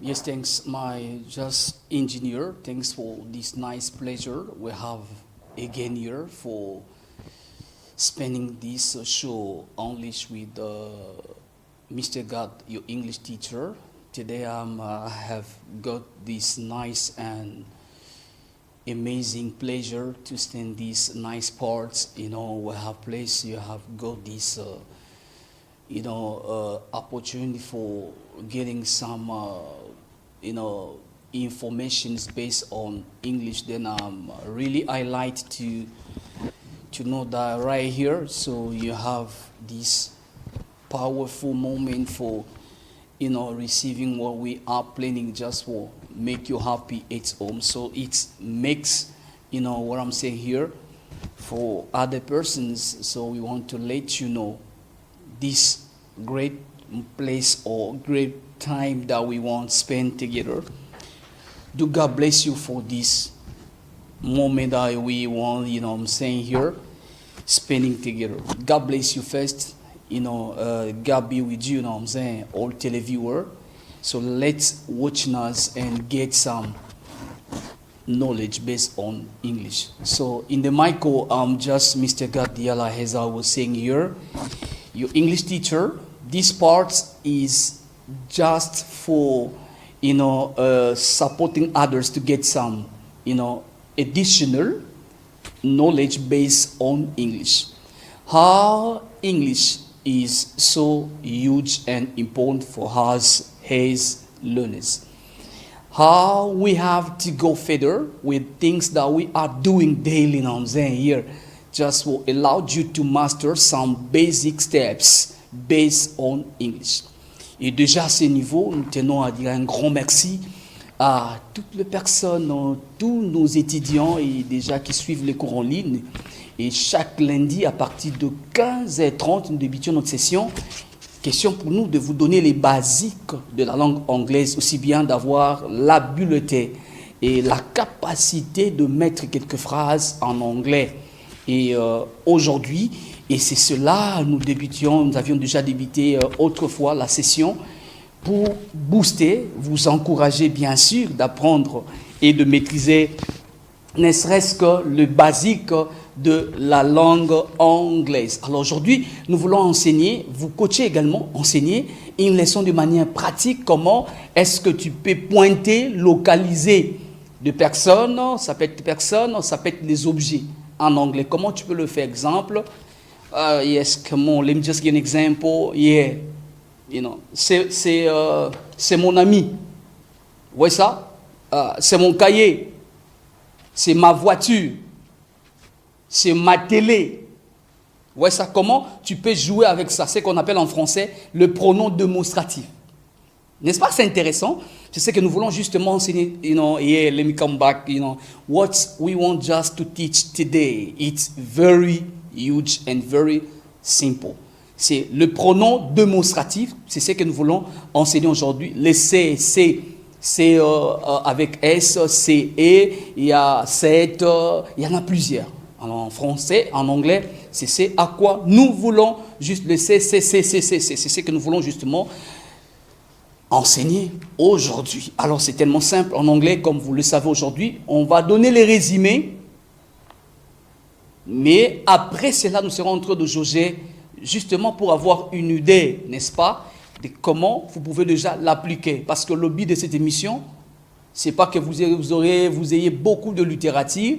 Yes, thanks, my just engineer. Thanks for this nice pleasure we have again here for spending this show English with Mr. God, your English teacher. Today I have got this nice and amazing pleasure to stand these nice parts. We have place. You have got this, opportunity for getting some, information based on English. Then really I like to know that right here. So you have this powerful moment for receiving what we are planning just for make you happy at home. So it makes what I'm saying here for other persons. So we want to let you know this great place or great time that we want to spend together. Do God bless you for this moment that we want, I'm saying here, spending together. God bless you first. God be with you, I'm saying, all televiewer. So let's watch us and get some knowledge based on English. So in the micro, I'm just Mr. God Diala, as I was saying here, your English teacher. This part is just for, supporting others to get some, additional knowledge based on English. How English is so huge and important for us as learners. How we have to go further with things that we are doing daily now here, just will allow you to master some basic steps based on English. Et déjà à ce niveau, nous tenons à dire un grand merci à toutes les personnes, tous nos étudiants et déjà qui suivent les cours en ligne. Et chaque lundi, à partir de 15h30, nous débutions notre session. Question pour nous de vous donner les basiques de la langue anglaise, aussi bien d'avoir l'habileté et la capacité de mettre quelques phrases en anglais. Et aujourd'hui, et c'est cela, nous avions déjà débuté autrefois la session pour booster, vous encourager bien sûr d'apprendre et de maîtriser ne serait-ce que le basique de la langue anglaise. Alors aujourd'hui, nous voulons enseigner, vous coacher également, enseigner une leçon de manière pratique. Comment est-ce que tu peux pointer, localiser de personnes, ça peut être personnes, ça peut être des objets en anglais. Comment tu peux le faire? Exemple, yes, come on, let me just give an example. Yeah, c'est mon ami. Vous voyez ça? C'est mon cahier. C'est ma voiture. C'est ma télé. Vous voyez ça? Comment tu peux jouer avec ça? C'est ce qu'on appelle en français le pronom démonstratif. N'est-ce pas? C'est intéressant. C'est ce que nous voulons justement enseigner. Yeah, let me come back. What we want just to teach today, it's very huge and very simple. C'est le pronom démonstratif. C'est ce que nous voulons enseigner aujourd'hui. Le c'est avec S, C, E, il y a cette, il y en a plusieurs. Alors en français, en anglais, c'est à quoi nous voulons juste le c'est ce que nous voulons justement enseigner aujourd'hui. Alors c'est tellement simple en anglais, comme vous le savez aujourd'hui, on va donner les résumés, mais après cela, nous serons en train de jauger justement pour avoir une idée, n'est-ce pas, de comment vous pouvez déjà l'appliquer. Parce que le but de cette émission, c'est pas que vous ayez beaucoup de littérature.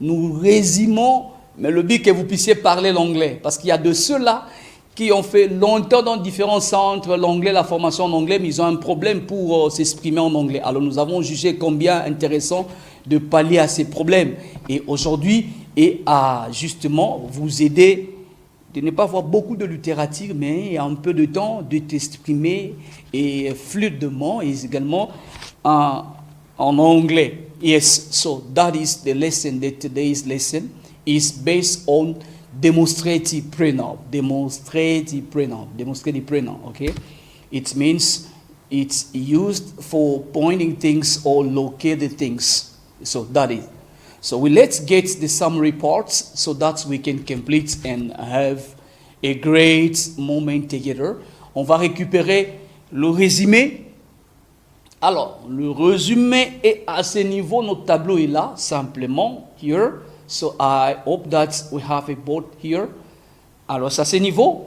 Nous résumons, mais le but est que vous puissiez parler l'anglais. Parce qu'il y a de ceux-là qui ont fait longtemps dans différents centres l'anglais, la formation en anglais, mais ils ont un problème pour s'exprimer en anglais. Alors nous avons jugé combien intéressant de pallier à ces problèmes. Et aujourd'hui, et à justement vous aider de ne pas avoir beaucoup de littérature, mais un peu de temps de t'exprimer et fluidement et également en anglais. Yes, so that is the lesson. Today's lesson is based on demonstrative pronoun. Demonstrative pronoun, okay? It means it's used for pointing things or locating things. So that is. So let's get the summary parts so that we can complete and have a great moment together. On va récupérer le résumé Alors, le résumé est à ce niveau. Notre tableau est là, simplement, here. So, I hope that we have a board here. Alors, c'est à ce niveau.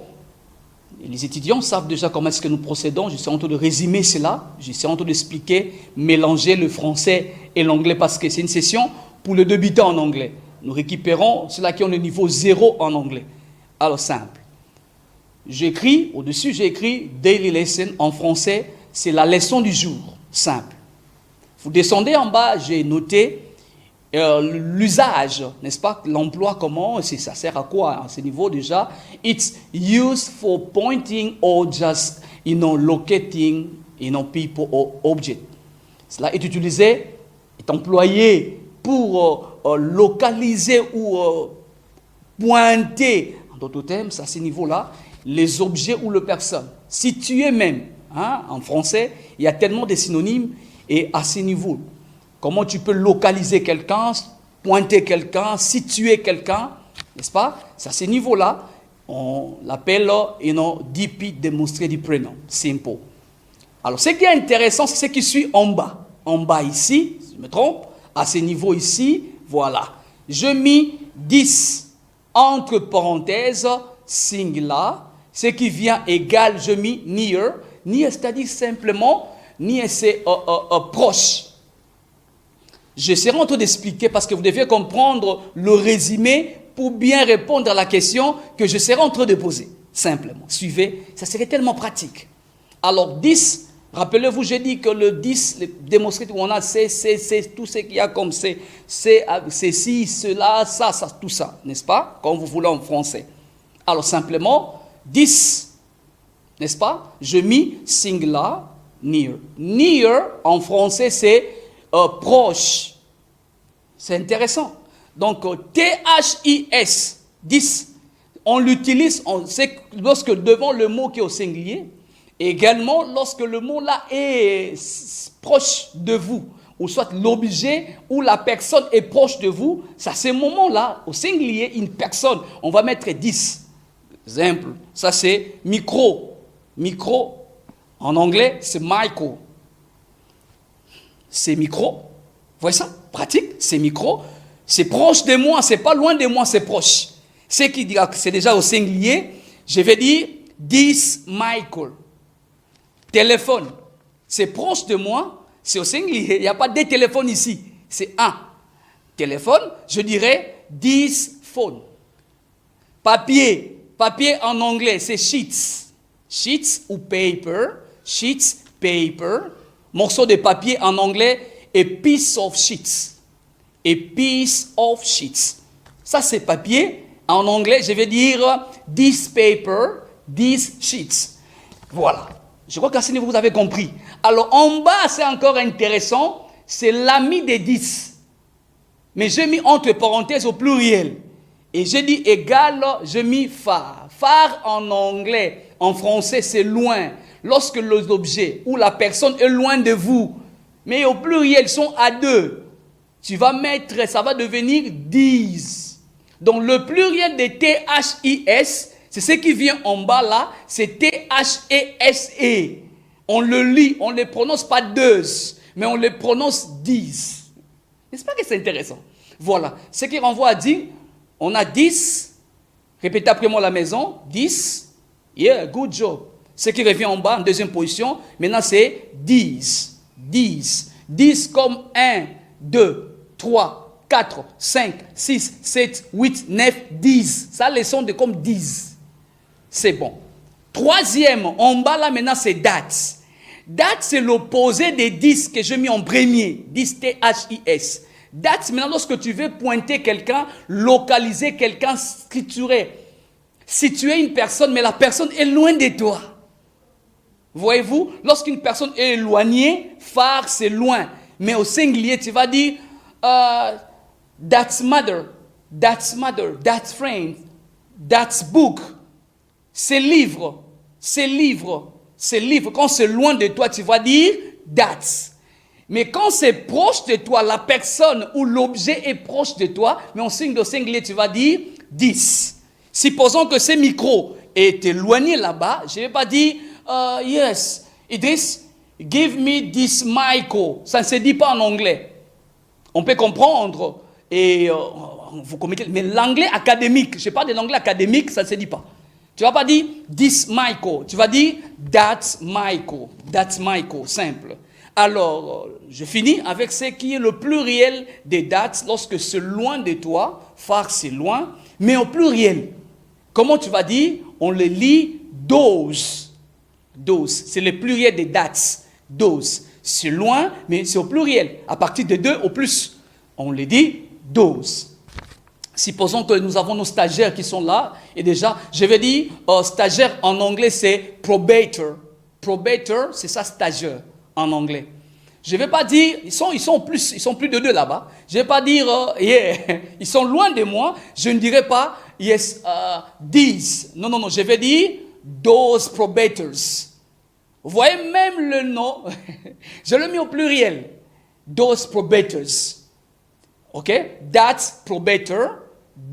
Les étudiants savent déjà comment est-ce que nous procédons. Je suis en train de résumer cela. Je suis en train d'expliquer, mélanger le français et l'anglais parce que c'est une session pour le débutant en anglais. Nous récupérons ceux-là qui ont le niveau 0 en anglais. Alors, simple. J'écris, au-dessus, j'ai écrit Daily Lesson en français. C'est la leçon du jour. Simple. Vous descendez en bas, j'ai noté l'usage, n'est-ce pas? L'emploi, comment? Ça sert à quoi à ce niveau déjà? It's used for pointing or just, locating, people or objects. Cela est utilisé, est employé pour localiser ou pointer, en d'autres termes, à ce niveau-là, les objets ou les personnes. Situer même, en français, il y a tellement de synonymes et à ce niveau. Comment tu peux localiser quelqu'un, pointer quelqu'un, situer quelqu'un, n'est-ce pas? C'est à ce niveau-là, on l'appelle, DP, démontrer du prénom, simple. Alors, ce qui est intéressant, c'est ce qui suit en bas. En bas ici, si je me trompe, à ce niveau ici, voilà. Je mis 10 entre parenthèses, singular, ce qui vient égal, je mis near. Near, c'est-à-dire simplement, near, c'est proche. Je serai en train d'expliquer parce que vous devez comprendre le résumé pour bien répondre à la question que je serai en train de poser. Simplement, suivez, ça serait tellement pratique. Alors 10, rappelez-vous, j'ai dit que le 10, le démonstratif où on a c'est tout ce qu'il y a comme c'est ci, cela, ça, tout ça, n'est-ce pas? Comme vous voulez en français. Alors simplement, 10, n'est-ce pas? Je mis singular, near. Near, en français, c'est proche. C'est intéressant. Donc, THIS, 10, on l'utilise lorsque devant le mot qui est au singulier, et également lorsque le mot là est proche de vous, ou soit l'objet ou la personne est proche de vous, c'est à ce moment-là, au singulier, une personne, on va mettre 10. Exemple, ça c'est micro. Micro, en anglais, c'est micro. C'est micro. Vous voyez ça? Pratique, c'est micro. C'est proche de moi, c'est pas loin de moi, c'est proche. Ce qui dit que c'est déjà au singulier, je vais dire 10 Michael. Téléphone, c'est proche de moi, c'est au singulier. Il n'y a pas deux téléphones ici, c'est un. Téléphone, je dirais 10 phone. Papier, papier en anglais, c'est sheets. Sheets ou paper, sheets, paper. Morceau de papier en anglais, a piece of sheets. A piece of sheets. Ça, c'est papier. En anglais, je vais dire this paper, these sheets. Voilà. Je crois qu'à ce niveau, vous avez compris. Alors, en bas, c'est encore intéressant. C'est l'ami des 10. Mais j'ai mis entre parenthèses au pluriel. Et j'ai dit égal, j'ai mis phare. Phare en anglais, en français, c'est loin. Lorsque l'objet ou la personne est loin de vous. Mais au pluriel, ils sont à deux. Tu vas mettre, ça va devenir 10. Donc le pluriel de THIS, c'est ce qui vient en bas là, c'est THESE. On le lit, on ne le prononce pas 2, mais on le prononce 10. N'est-ce pas que c'est intéressant? Voilà, ce qui renvoie à dire, on a 10, répétez après moi à la maison, 10, yeah, good job. Ce qui revient en bas en deuxième position, maintenant c'est 10, 10, 10 comme 1, 2, 3, 4, 5, 6, 7, 8, 9, 10. Ça, les sons de comme 10. C'est bon. Troisième, en bas là maintenant, c'est date. Date, c'est l'opposé des 10 que j'ai mis en premier. 10, THIS. Date, maintenant, lorsque tu veux pointer quelqu'un, localiser quelqu'un, scripturer, situer une personne, mais la personne est loin de toi. Voyez-vous, lorsqu'une personne est éloignée, phare, c'est loin. Mais au singulier, tu vas dire that's mother, that's friend, that's book. C'est livre, c'est livre, c'est livre. Quand c'est loin de toi, tu vas dire that's. Mais quand c'est proche de toi, la personne ou l'objet est proche de toi, mais en signe de singulier, tu vas dire this. Supposons que ce micro est éloigné là-bas, je ne vais pas dire yes, Idriss, Give me this Michael. Ça ne se dit pas en anglais. On peut comprendre et vous commettez. Mais l'anglais académique, je parle de l'anglais académique, ça ne se dit pas. Tu ne vas pas dire this Michael. Tu vas dire that's Michael. That's Michael, simple. Alors, je finis avec ce qui est le pluriel des dates lorsque c'est loin de toi. Far, c'est loin, mais au pluriel. Comment tu vas dire? On le lit those. Those, c'est le pluriel des dates. Those, c'est loin, mais c'est au pluriel. À partir de 2 au plus, on le dit those. Supposons que nous avons nos stagiaires qui sont là. Et déjà, je vais dire, stagiaire en anglais, c'est probator. Probator, c'est ça, stagiaire en anglais. Je ne vais pas dire, ils sont plus de 2 là-bas. Je ne vais pas dire, yeah, ils sont loin de moi. Je ne dirai pas, yes, these. Non, je vais dire, those probators. Vous voyez même le nom, je l'ai mis au pluriel. Those probators. OK? That's probator.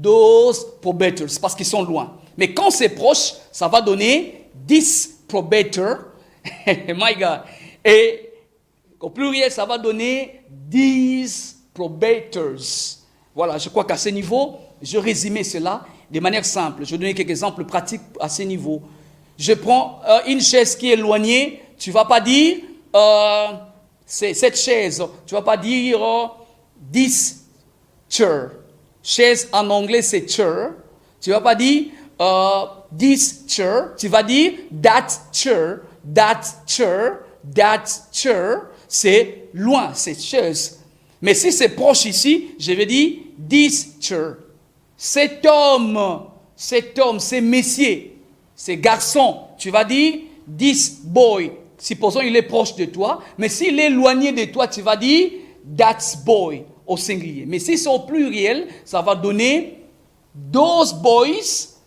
Those probators. Parce qu'ils sont loin. Mais quand c'est proche, ça va donner this probator. My God. Et au pluriel, ça va donner these probators. Voilà, je crois qu'à ce niveau, je résumais cela de manière simple. Je vais donner quelques exemples pratiques à ce niveau. Je prends une chaise qui est éloignée. Tu ne vas pas dire c'est cette chaise. Tu ne vas pas dire this chair. Chaise en anglais, c'est chair. Tu ne vas pas dire this chair. Tu vas dire that chair. That chair. That chair. C'est loin, cette chaise. Mais si c'est proche ici, je vais dire this chair. Cet homme, c'est monsieur, c'est garçon. Tu vas dire this boy. Supposons il est proche de toi. Mais s'il est éloigné de toi, tu vas dire that's boy au singulier. Mais si c'est au pluriel, ça va donner those boys,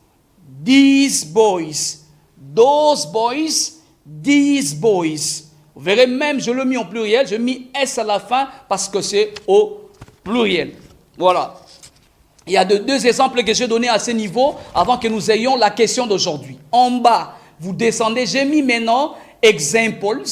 these boys. Those boys, these boys. Vous verrez même, je l'ai mis en pluriel, je mis S à la fin parce que c'est au pluriel. Voilà. Il y a deux exemples que j'ai donnés à ce niveau avant que nous ayons la question d'aujourd'hui. En bas, vous descendez, j'ai mis maintenant examples.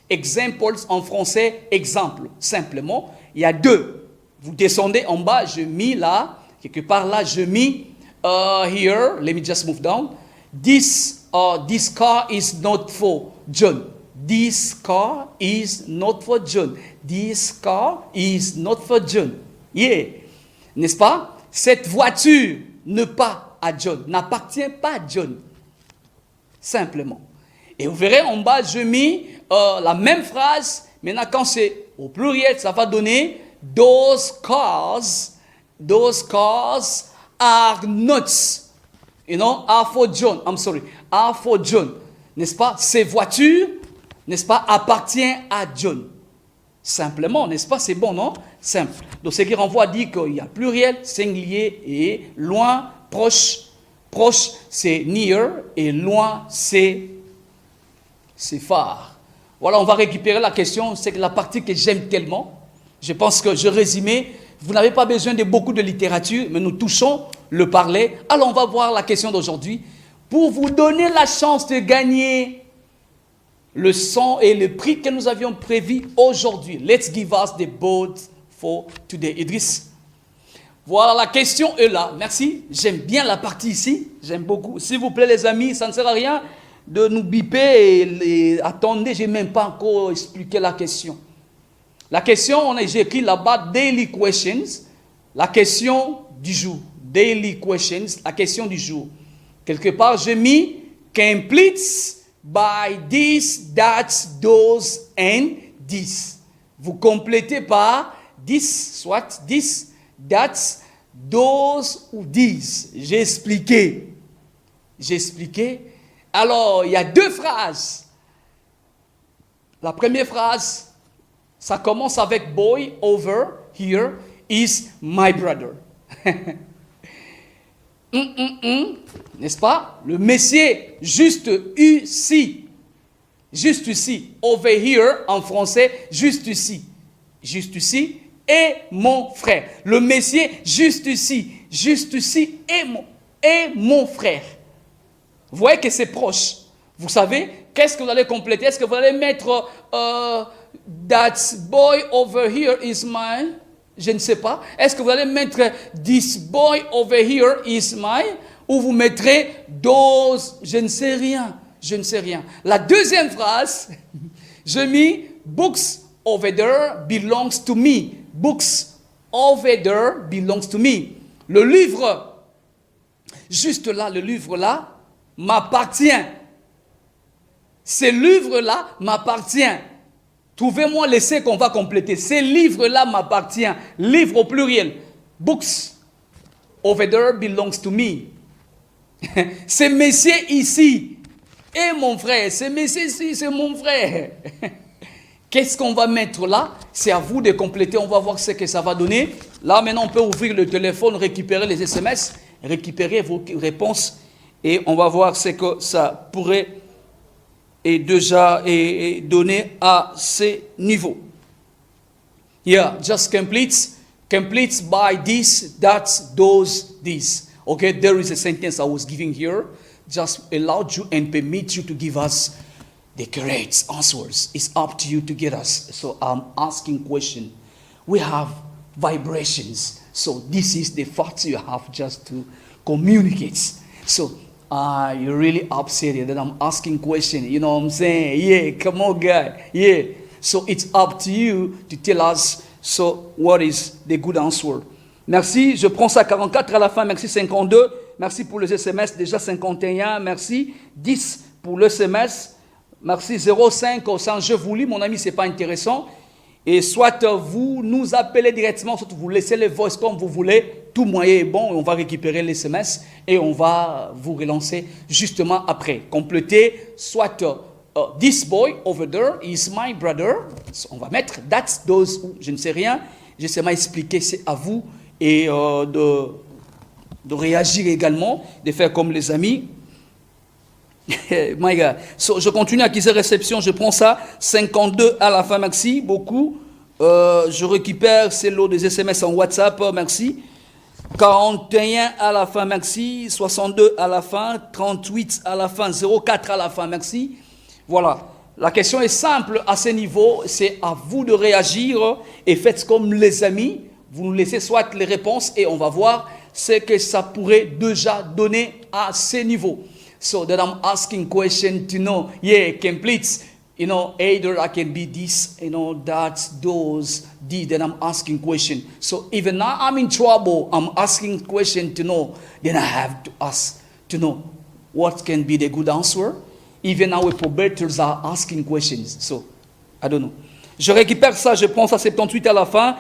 Examples en français, exemple, simplement. Il y a 2. Vous descendez en bas, je mis là, quelque part là, je mis here, let me just move down. This car is not for John. This car is not for John. This car is not for John. Yeah. N'est-ce pas? Cette voiture ne pas à John, n'appartient pas à John. Simplement. Et vous verrez en bas, je mis la même phrase. Maintenant, quand c'est au pluriel, ça va donner those cars are not, are for John. I'm sorry, are for John. N'est-ce pas? Ces voitures, n'est-ce pas, appartient à John. Simplement, n'est-ce pas? C'est bon, non? Simple. Donc, ce qui renvoie à dire qu'il y a pluriel, singulier et loin, proche. Proche, c'est near et loin, c'est far. Voilà, on va récupérer la question. C'est la partie que j'aime tellement. Je pense que je résumais. Vous n'avez pas besoin de beaucoup de littérature, mais nous touchons le parler. Alors, on va voir la question d'aujourd'hui. Pour vous donner la chance de gagner le son et le prix que nous avions prévu aujourd'hui. Let's give us the boat for today. Idriss. Voilà, la question est là. Merci. J'aime bien la partie ici. J'aime beaucoup. S'il vous plaît, les amis, ça ne sert à rien de nous biper et attendez, je n'ai même pas encore expliqué la question. La question, j'ai écrit là-bas, daily questions. La question du jour. Daily questions, la question du jour. Quelque part, j'ai mis completes by this, that, those, and this. Vous complétez par this, soit this, that, those ou these. J'ai expliqué. Alors, il y a 2 phrases. La première phrase, ça commence avec boy over here is my brother. N'est-ce pas? Le monsieur juste ici. Juste ici. Over here en français, juste ici. Juste ici et mon frère. Le monsieur juste ici et mon frère. Vous voyez que c'est proche. Vous savez, qu'est-ce que vous allez compléter? Est-ce que vous allez mettre that boy over here is my... Je ne sais pas. Est-ce que vous allez mettre this boy over here is my... Ou vous mettrez those... Je ne sais rien. Je ne sais rien. La deuxième phrase, je mis books over there belongs to me. Books over there belongs to me. Le livre, juste là, le livre là, m'appartient. Ces livres-là m'appartiennent. Trouvez-moi l'essai qu'on va compléter. Ces livres-là m'appartiennent. Livre au pluriel. Books over there belongs to me. Ces messieurs ici est mon frère. Ces messieurs ici, c'est mon frère. Qu'est-ce qu'on va mettre là? C'est à vous de compléter. On va voir ce que ça va donner. Là, maintenant, on peut ouvrir le téléphone, récupérer les SMS, récupérer vos réponses et on va voir ce que ça pourrait déjà donné à ces niveaux. Yeah, just complete by this, that, those, this. Okay, there is a sentence I was giving here. Just allowed you and permit you to give us the correct answers. It's up to you to get us. So I'm asking question. We have vibrations. So this is the fact you have just to communicate. So you're really upset that I'm asking question. You know what I'm saying? Yeah, come on, guy. Yeah. So it's up to you to tell us. So what is the good answer? Merci. Je prends ça 44 à la fin. Merci 52. Merci pour les SMS. Déjà 51. Merci 10 pour le SMS. Merci 05 au sens je vous lis. Mon ami, c'est pas intéressant. Et soit vous nous appelez directement, soit vous laissez les voices comme vous voulez. Tout moyen est bon et on va récupérer les SMS et on va vous relancer justement après. Compléter soit this boy over there is my brother. On va mettre that's those, je ne sais rien. Je sais pas expliquer, c'est à vous et de réagir également, de faire comme les amis. My God. So, je continue à acquérir réception, je prends ça, 52 à la fin, merci beaucoup. Je récupère ces lots des SMS en WhatsApp, merci. 41 à la fin, merci. 62 à la fin, 38 à la fin, 04 à la fin, merci. Voilà. La question est simple à ce niveau, c'est à vous de réagir et faites comme les amis. Vous nous laissez soit les réponses et on va voir ce que ça pourrait déjà donner à ce niveau. So that I'm asking question to know, yeah, complete, you know, either I can be this, you know, that, those, this, then I'm asking question. So even now I'm in trouble, I'm asking question to know, then I have to ask to know what can be the good answer. Even our probators are asking questions, so I don't know. Je récupère ça, je prends ça 78 à la fin,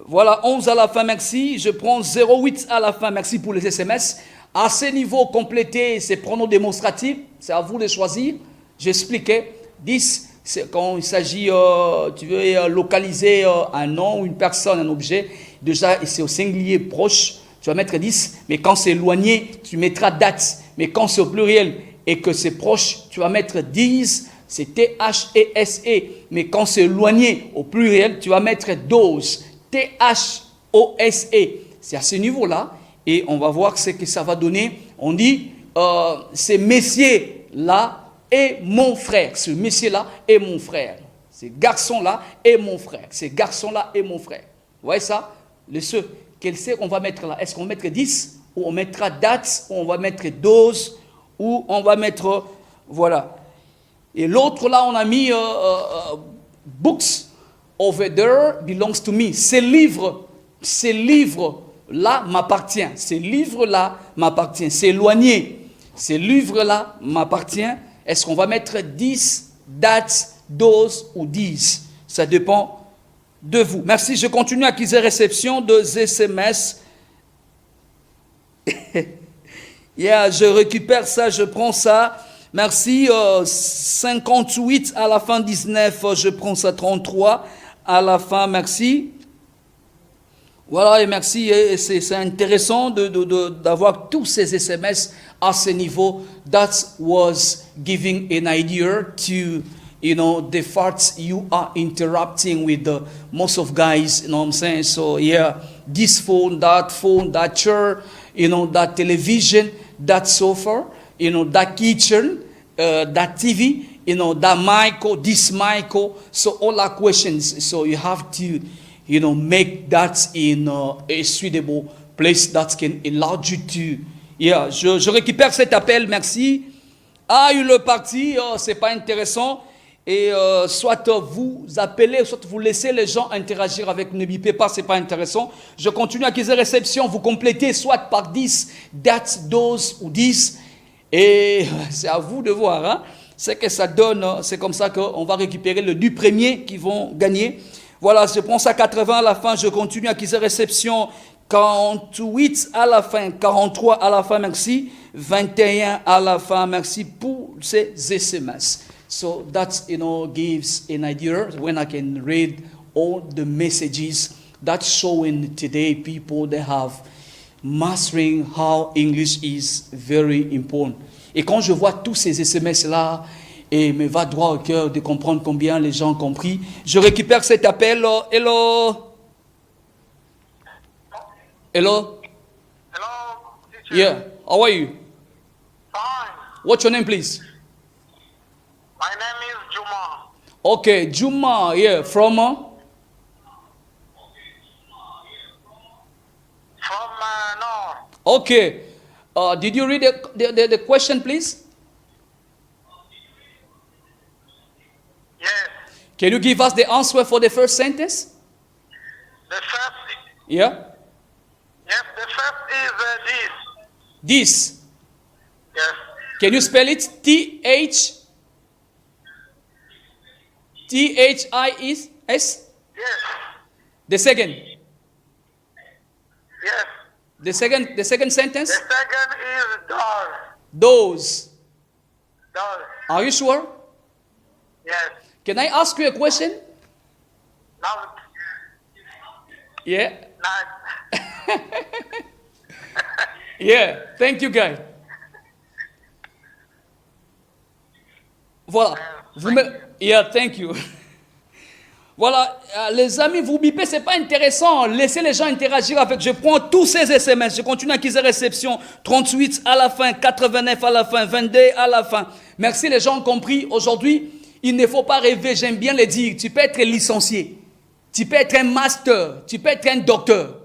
voilà 11 à la fin, merci. Je prends 08 à la fin, merci pour les SMS. À ce niveau complété, c'est pronom démonstratif, c'est à vous de choisir. J'expliquais. 10, c'est quand il s'agit, tu veux localiser un nom, une personne, un objet. Déjà, c'est au singulier proche, tu vas mettre 10. Mais quand c'est éloigné, tu mettras date. Mais quand c'est au pluriel et que c'est proche, tu vas mettre 10. C'est T-H-E-S-E. Mais quand c'est éloigné au pluriel, tu vas mettre dose. T-H-O-S-E. C'est à ce niveau-là. Et on va voir ce que ça va donner. On dit, ce messieurs-là est mon frère. Ce monsieur-là est mon frère. Ce garçon-là est mon frère. Ce garçon-là est mon frère. Vous voyez ça? Quel c'est qu'on va mettre là? Est-ce qu'on va mettre 10? Ou on mettra dates? Ou on va mettre dose? Ou on va mettre... Voilà. Et l'autre là, on a mis books over there belongs to me. Ces livres là m'appartient. Ces livres-là m'appartient. C'est éloigné. Ces livres-là m'appartient. Est-ce qu'on va mettre 10, dates, doses ou 10? Ça dépend de vous. Merci. Je continue à acquérir réception de SMS. Yeah, je récupère ça, je prends ça. Merci. 58 à la fin, 19. Je prends ça, 33 à la fin. Merci. Voilà, et merci, c'est intéressant d'avoir tous ces SMS à ce niveau. That was giving an idea to, you know, the fact you are interacting with most of guys, you know what I'm saying? So, yeah, this phone, that chair, you know, that television, that sofa, you know, that kitchen, that TV, that Michael, this Michael. So all our questions. So you have to, make that in a suitable place that can allow you to. Yeah, je récupère cet appel, merci. Ah, le parti, c'est pas intéressant. Et soit vous appelez, soit vous laissez les gens interagir avec, ne bipez pas, c'est pas intéressant. Je continue à acquérir réception, vous complétez soit par 10, that, those ou 10. Et c'est à vous de voir, hein. C'est que ça donne, c'est comme ça qu'on va récupérer le 10 premiers qui vont gagner. Voilà, je prends ça 80 à la fin, je continue à acquérir réception. 48 à la fin, 43 à la fin, merci. 21 à la fin, merci pour ces SMS. So that, gives an idea when I can read all the messages that's showing today people they have mastering how English is very important. Et quand je vois tous ces SMS-là, et me va droit au cœur de comprendre combien les gens ont compris, je récupère cet appel. Hello. Hello? Hello, teacher. Yeah. How are you? Fine. What's your name, please? My name is Juma. Okay, Juma. Yeah, from? From North. Okay. Did you read the question, please? Yes. Can you give us the answer for the first sentence? The first, Yeah. yes, the first is this. This. Yes. Can you spell it? This? Yes. The second. Yes. The second sentence? The second is doll. Those. Doll. Are you sure? Yes. Can I ask you a question? Now, Yeah. now. Yeah. Thank you, guy. Voilà. Yeah, thank you. Voilà, les amis, vous bipez, c'est pas intéressant. Laissez les gens interagir avec. Je prends tous ces SMS. Je continue à acquérir réception. 38 à la fin, 89 à la fin, 22 à la fin. Merci, les gens ont compris. Aujourd'hui, il ne faut pas rêver. J'aime bien le dire. Tu peux être licencié. Tu peux être un master. Tu peux être un docteur.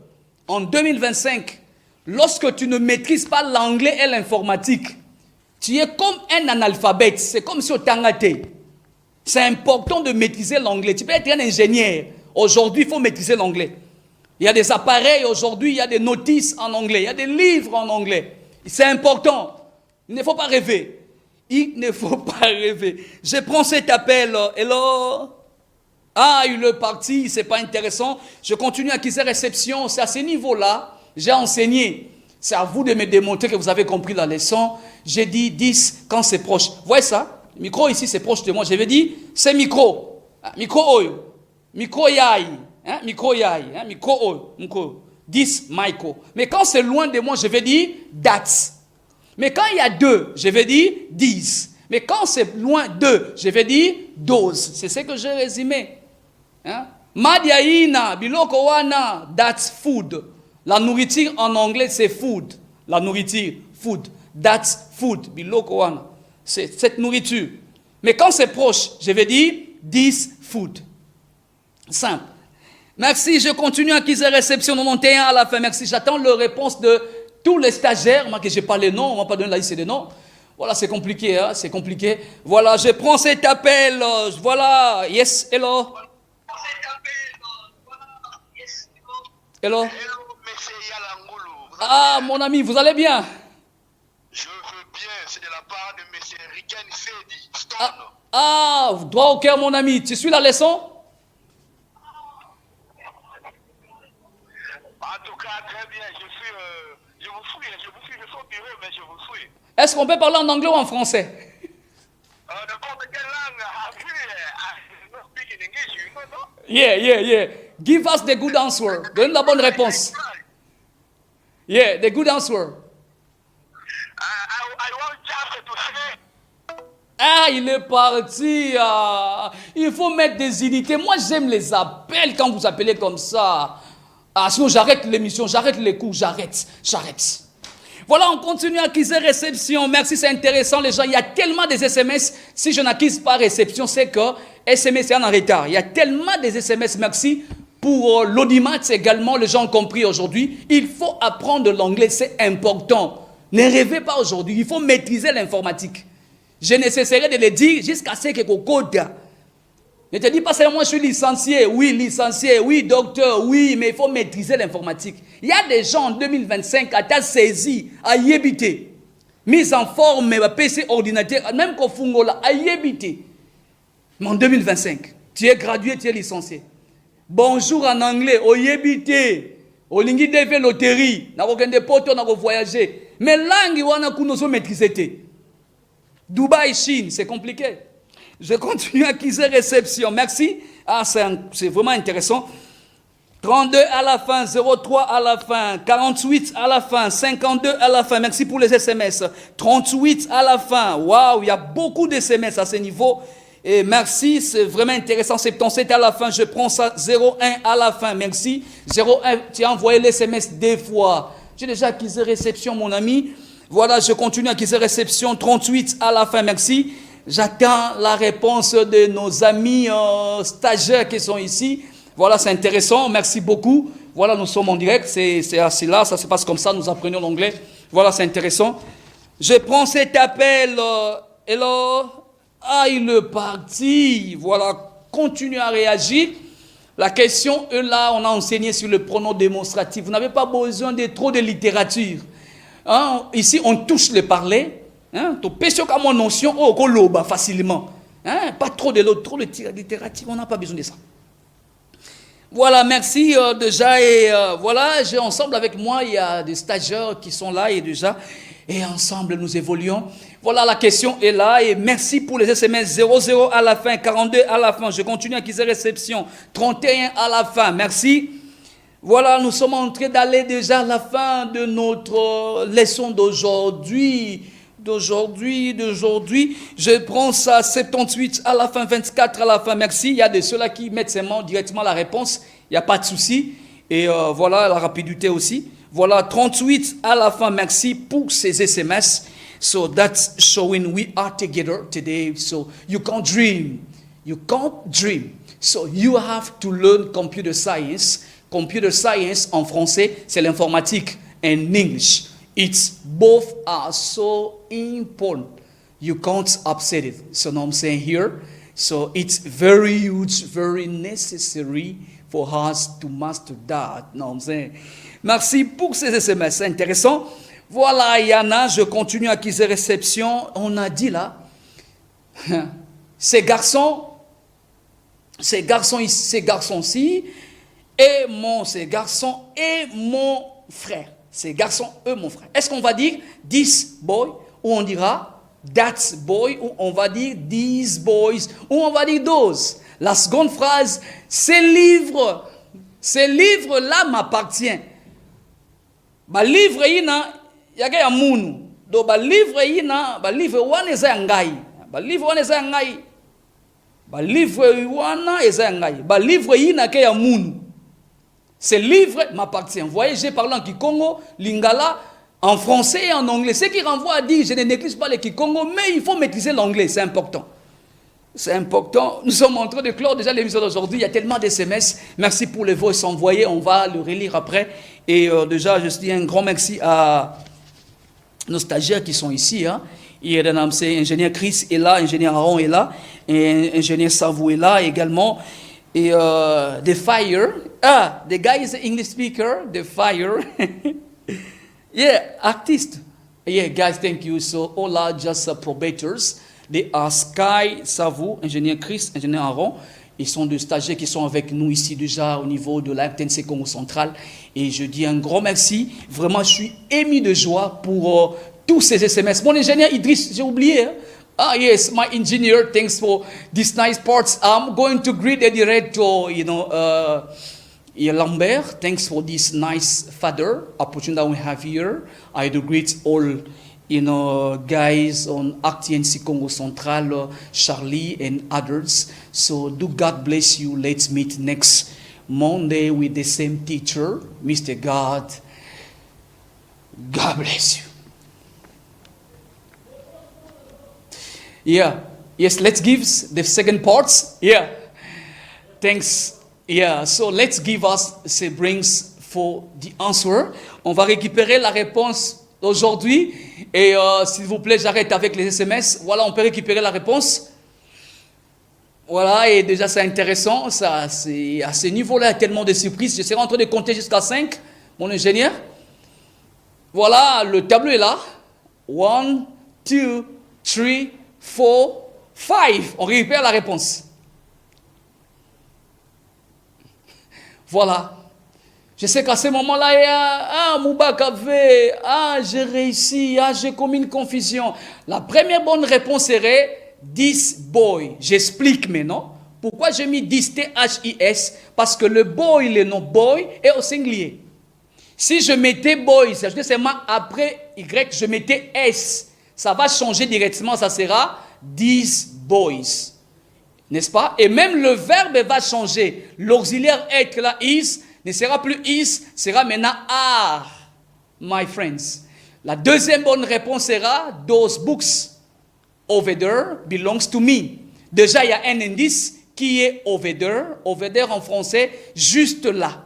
En 2025, lorsque tu ne maîtrises pas l'anglais et l'informatique, tu es comme un analphabète. C'est comme si tu as. C'est important de maîtriser l'anglais. Tu peux être un ingénieur. Aujourd'hui, il faut maîtriser l'anglais. Il y a des appareils aujourd'hui, il y a des notices en anglais, il y a des livres en anglais. C'est important. Il ne faut pas rêver. Il ne faut pas rêver. Je prends cet appel. Hello? Ah, le parti, c'est pas intéressant. Je continue à acquérir réception. C'est à ce niveau-là. J'ai enseigné. C'est à vous de me démontrer que vous avez compris la leçon. J'ai dit 10 quand c'est proche. Vous voyez ça? Le micro ici, c'est proche de moi. Je vais dire, c'est micro. Micro oyo. Micro yai. Micro yai. Micro oyo. Micro. 10 micro. Mais quand c'est loin de moi, je vais dire that's. Mais quand il y a 2, je vais dire 10. Mais quand c'est loin 2, je vais dire 12. C'est ce que j'ai résumé. Madiaina, biloko wana, that's food. La nourriture en anglais, c'est food. La nourriture, food. That's food. Biloko wana. C'est cette nourriture. Mais quand c'est proche, je vais dire this food. Simple. Merci, je continue à acquérir réception 91 à la fin. Merci, j'attends la réponse de tous les stagiaires. Moi, que je n'ai pas les noms, on ne va pas donner la liste des noms. Voilà, c'est compliqué, hein, c'est compliqué. Voilà, je prends cet appel. Voilà, yes, hello. Hello. Hello, monsieur Yalangoulou. Ah, mon ami, vous allez bien? Je veux bien, c'est de la part de monsieur Riken Fedi. Stone. Droit au cœur, mon ami. Tu suis la leçon? En tout cas, très bien. Je vous fouille. Je suis au bureau, mais je vous fouille. Est-ce qu'on peut parler en anglais ou en français? N'importe quelle langue. I don't speak in English, you know, no? Yeah. Give us the good answer. Donne la bonne réponse. Yeah, the good answer. I want just to say. Ah, il est parti. Il faut mettre des unités. Moi, j'aime les appels quand vous appelez comme ça. Sinon, j'arrête l'émission, j'arrête les cours, j'arrête. Voilà, on continue à acquérir réception. Merci, c'est intéressant, les gens. Il y a tellement des SMS. Si je n'acquise pas réception, c'est que SMS est en retard. Il y a tellement des SMS. Merci pour l'audimat également. Les gens ont compris aujourd'hui. Il faut apprendre l'anglais, c'est important. Ne rêvez pas aujourd'hui. Il faut maîtriser l'informatique. Je ne cesserai de le dire jusqu'à ce que code. Ne te dis pas seulement je suis licencié, oui, docteur, oui, mais il faut maîtriser l'informatique. Il y a des gens en 2025 à ta saisi, à yébiter, mise en forme, PC ordinateur, même qu'au fungola, à yébiter. Mais en 2025, tu es gradué, tu es licencié. Bonjour en anglais, au yébiter, au lingi de loterie, n'a aucun des potes, n'a voyager. Mais langue, on a qu'on maîtriser. Dubaï, Chine, c'est compliqué. Je continue à acquérir réception. Merci. Ah, c'est vraiment intéressant. 32 à la fin, 03 à la fin, 48 à la fin, 52 à la fin. Merci pour les SMS. 38 à la fin. Waouh, il y a beaucoup de SMS à ce niveau. Et merci, c'est vraiment intéressant. 77 à la fin, je prends ça. 01 à la fin, merci. 01, tu as envoyé les SMS deux fois. J'ai déjà acquis réception, mon ami. Voilà, je continue à acquérir réception. 38 à la fin, merci. J'attends la réponse de nos amis stagiaires qui sont ici. Voilà, c'est intéressant. Merci beaucoup. Voilà, nous sommes en direct. C'est assis là. Ça se passe comme ça. Nous apprenons l'anglais. Voilà, c'est intéressant. Je prends cet appel. Hello. Ah, il est parti. Voilà, continue à réagir. La question est là. On a enseigné sur le pronom démonstratif. Vous n'avez pas besoin de trop de littérature. Hein? Ici, on touche le parler. Hein? Tu peux comme mon notion, facilement. Hein? Pas trop de l'autre, trop de littérature, on n'a pas besoin de ça. Voilà, merci déjà. Et voilà, ensemble avec moi, il y a des stagiaires qui sont là et déjà. Et ensemble, nous évoluons. Voilà, la question est là. Et merci pour les SMS 00 à la fin, 42 à la fin. Je continue à acquérir réception. 31 à la fin. Merci. Voilà, nous sommes en train d'aller déjà à la fin de notre leçon d'aujourd'hui. Je prends ça 78 à la fin, 24 à la fin, merci. Il y a de ceux-là qui mettent seulement directement la réponse, il n'y a pas de souci. Et voilà, la rapidité aussi. Voilà, 38 à la fin, merci pour ces SMS. So that's showing we are together today. So you can't dream. So you have to learn computer science. Computer science en français, c'est l'informatique. In English. It's both are so important. You can't upset it. So now I'm saying here. So it's very huge, very necessary for us to master that. Now I'm saying. Merci pour ces SMS. C'est intéressant. Voilà, Yana, je continue à acquérir réception. On a dit là, ces garçons-ci, ces garçons et mon frère. Ces garçons et mon frère. Est-ce qu'on va dire this boy ou on dira that boy ou on va dire these boys ou on va dire those? La seconde phrase, ces livres-là m'appartiennent. Ba livre ina yake ya munu. Do ba livre ina, ba livre wana eza ngai. Ba livre wana eza ngai. Ba livre wana eza ngai. Ba livre ina ke ya munu. Ces livres m'appartiennent. Vous voyez, j'ai parlé en Kikongo, Lingala, en français et en anglais. Ce qui renvoie à dire, je ne néglige pas le Kikongo, mais il faut maîtriser l'anglais, c'est important. C'est important. Nous sommes en train de clore déjà l'émission d'aujourd'hui. Il y a tellement de SMS. Merci pour les voix envoyées. On va le relire après. Et déjà, je dis un grand merci à nos stagiaires qui sont ici. Hein. Et c'est ingénieur Chris est là, ingénieur Aaron est là, et ingénieur Savou est là également. Et The Fire. The guy is an English speaker. The Fire. Yeah, artist. Yeah, guys, thank you. So all are just probators. They are Sky, Savou, ingénieur Chris, ingénieur Aaron. Ils sont des stagiaires qui sont avec nous ici déjà au niveau de la RTNC Congo Central. Et je dis un grand merci. Vraiment, je suis ému de joie pour tous ces SMS. Mon ingénieur Idriss, j'ai oublié. Hein? Ah yes, my engineer, thanks for these nice parts. I'm going to greet the director, Lambert. Thanks for this nice father opportunity that we have here. I do greet all, guys on RTNC Congo Central, Charlie and others. So do God bless you. Let's meet next Monday with the same teacher, Mr. God. God bless you. Yeah. Yes, let's give the second parts. Yeah. Thanks. Yeah. So let's give us siblings for the answer. On va récupérer la réponse aujourd'hui. Et s'il vous plaît, j'arrête avec les SMS. Voilà, on peut récupérer la réponse. Voilà, et déjà c'est intéressant. Ça, c'est à ce niveau-là, il y a tellement de surprises. Je serai en train de compter jusqu'à 5, mon ingénieur. Voilà, le tableau est là. 1, 2, 3, 4, 5. On récupère la réponse. Voilà. Je sais qu'à ce moment-là, il y a Moubakavé, j'ai réussi, j'ai commis une confusion. La première bonne réponse serait this boy. J'explique maintenant pourquoi j'ai mis this THIS. Parce que le boy, le nom boy, est au singulier. Si je mettais boy, c'est seulement après Y, je mettais S. Ça va changer directement, ça sera these boys. N'est-ce pas? Et même le verbe va changer. L'auxiliaire être là, is, ne sera plus is, sera maintenant are, my friends. La deuxième bonne réponse sera those books over there belongs to me. Déjà, il y a un indice qui est over there en français, juste là.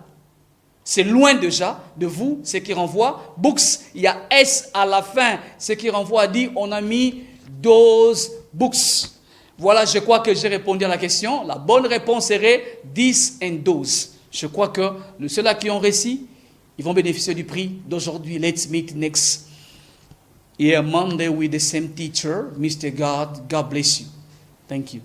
C'est loin déjà de vous, ce qui renvoie. Books, il y a S à la fin, ce qui renvoie à dire on a mis those books. Voilà, je crois que j'ai répondu à la question. La bonne réponse serait this and those. Je crois que ceux-là qui ont réussi, ils vont bénéficier du prix d'aujourd'hui. Let's meet next year Monday with the same teacher, Mr. God. God bless you. Thank you.